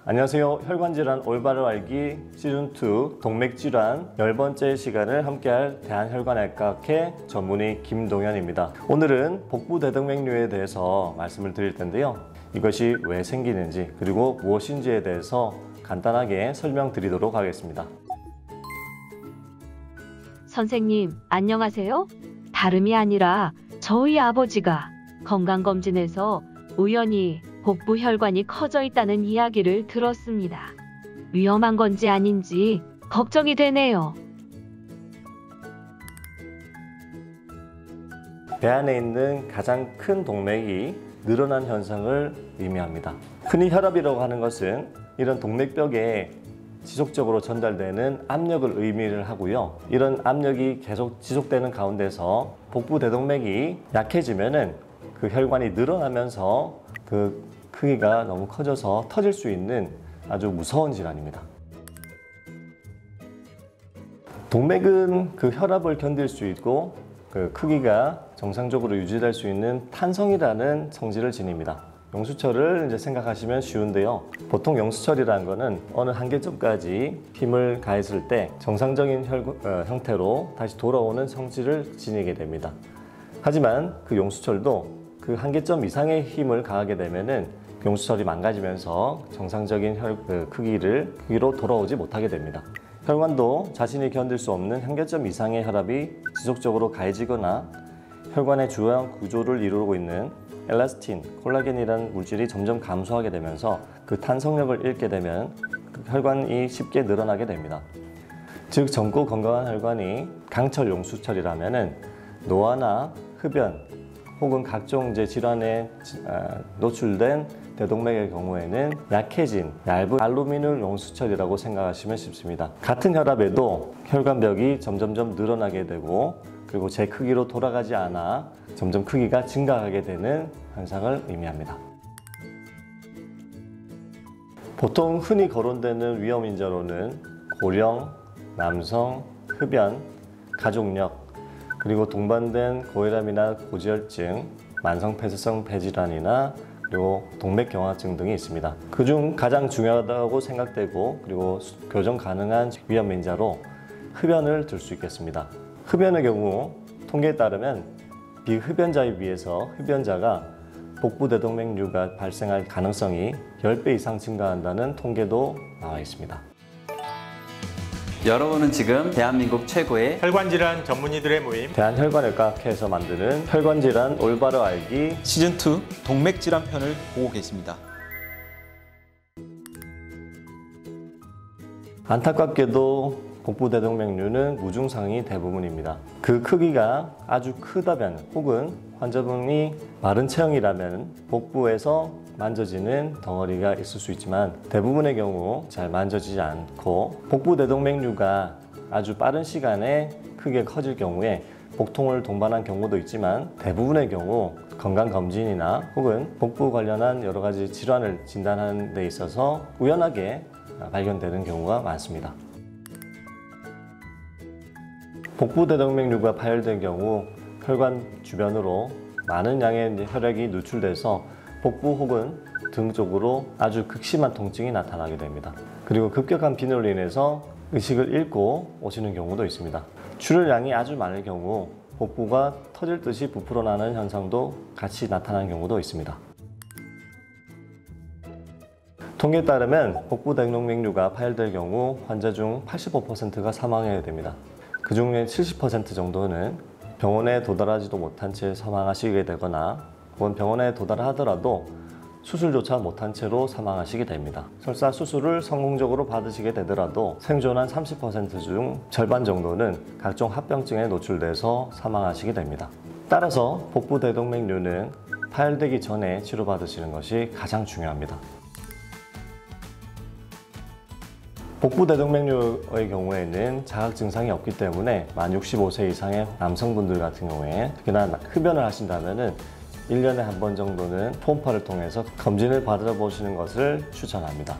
안녕하세요. 혈관질환 올바로 알기 시즌2 동맥질환 10번째 시간을 함께할 대한혈관외과학회 전문의 김동현입니다. 오늘은 복부대동맥류에 대해서 말씀을 드릴 텐데요. 이것이 왜 생기는지 그리고 무엇인지에 대해서 간단하게 설명드리도록 하겠습니다. 선생님, 안녕하세요? 다름이 아니라 저희 아버지가 건강검진에서 우연히 복부 혈관이 커져 있다는 이야기를 들었습니다. 위험한 건지 아닌지 걱정이 되네요. 배 안에 있는 가장 큰 동맥이 늘어난 현상을 의미합니다. 흔히 혈압이라고 하는 것은 이런 동맥벽에 지속적으로 전달되는 압력을 의미를 하고요. 이런 압력이 계속 지속되는 가운데서 복부 대동맥이 약해지면은 그 혈관이 늘어나면서 그 크기가 너무 커져서 터질 수 있는 아주 무서운 질환입니다. 동맥은 그 혈압을 견딜 수 있고 그 크기가 정상적으로 유지될 수 있는 탄성이라는 성질을 지닙니다. 용수철을 이제 생각하시면 쉬운데요. 보통 용수철이라는 거는 어느 한계점까지 힘을 가했을 때 정상적인 형태로 다시 돌아오는 성질을 지니게 됩니다. 하지만 그 용수철도 그 한계점 이상의 힘을 가하게 되면은 용수철이 망가지면서 정상적인 크기로 돌아오지 못하게 됩니다. 혈관도 자신이 견딜 수 없는 한계점 이상의 혈압이 지속적으로 가해지거나 혈관의 주요한 구조를 이루고 있는 엘라스틴, 콜라겐이라는 물질이 점점 감소하게 되면서 그 탄성력을 잃게 되면 혈관이 쉽게 늘어나게 됩니다. 즉 젊고 건강한 혈관이 강철 용수철이라면은 노화나 흡연 혹은 각종 질환에 노출된 대동맥의 경우에는 약해진 얇은 알루미늄 용수철이라고 생각하시면 쉽습니다. 같은 혈압에도 혈관벽이 점점점 늘어나게 되고 그리고 제 크기로 돌아가지 않아 점점 크기가 증가하게 되는 현상을 의미합니다. 보통 흔히 거론되는 위험 인자로는 고령, 남성, 흡연, 가족력, 그리고 동반된 고혈압이나 고지혈증, 만성폐쇄성 폐질환이나 그리고 동맥경화증 등이 있습니다. 그중 가장 중요하다고 생각되고 그리고 교정 가능한 위험 인자로 흡연을 들 수 있겠습니다. 흡연의 경우 통계에 따르면 비흡연자에 비해서 흡연자가 복부대동맥류가 발생할 가능성이 10배 이상 증가한다는 통계도 나와 있습니다. 여러분은 지금 대한민국 최고의 혈관질환 전문의들의 모임 대한혈관외과학회에서 만드는 혈관질환 올바로 알기 시즌2 동맥질환 편을 보고 계십니다. 안타깝게도 복부대동맥류는 무증상이 대부분입니다. 그 크기가 아주 크다면 혹은 환자분이 마른 체형이라면 복부에서 만져지는 덩어리가 있을 수 있지만 대부분의 경우 잘 만져지지 않고 복부대동맥류가 아주 빠른 시간에 크게 커질 경우에 복통을 동반한 경우도 있지만 대부분의 경우 건강검진이나 혹은 복부 관련한 여러 가지 질환을 진단하는 데 있어서 우연하게 발견되는 경우가 많습니다. 복부대동맥류가 파열된 경우 혈관 주변으로 많은 양의 혈액이 누출돼서 복부 혹은 등 쪽으로 아주 극심한 통증이 나타나게 됩니다. 그리고 급격한 빈혈로 인해서 의식을 잃고 오시는 경우도 있습니다. 출혈량이 아주 많을 경우 복부가 터질 듯이 부풀어 나는 현상도 같이 나타나는 경우도 있습니다. 통계에 따르면 복부대동맥류가 파열될 경우 환자 중 85%가 사망하게 됩니다. 그 중에 70% 정도는 병원에 도달하지도 못한 채 사망하시게 되거나 혹은 병원에 도달하더라도 수술조차 못한 채로 사망하시게 됩니다. 설사 수술을 성공적으로 받으시게 되더라도 생존한 30% 중 절반 정도는 각종 합병증에 노출돼서 사망하시게 됩니다. 따라서 복부대동맥류는 파열되기 전에 치료받으시는 것이 가장 중요합니다. 복부대동맥류의 경우에는 자각 증상이 없기 때문에 만 65세 이상의 남성분들 같은 경우에 특히나 흡연을 하신다면 1년에 한 번 정도는 초음파를 통해서 검진을 받아보시는 것을 추천합니다.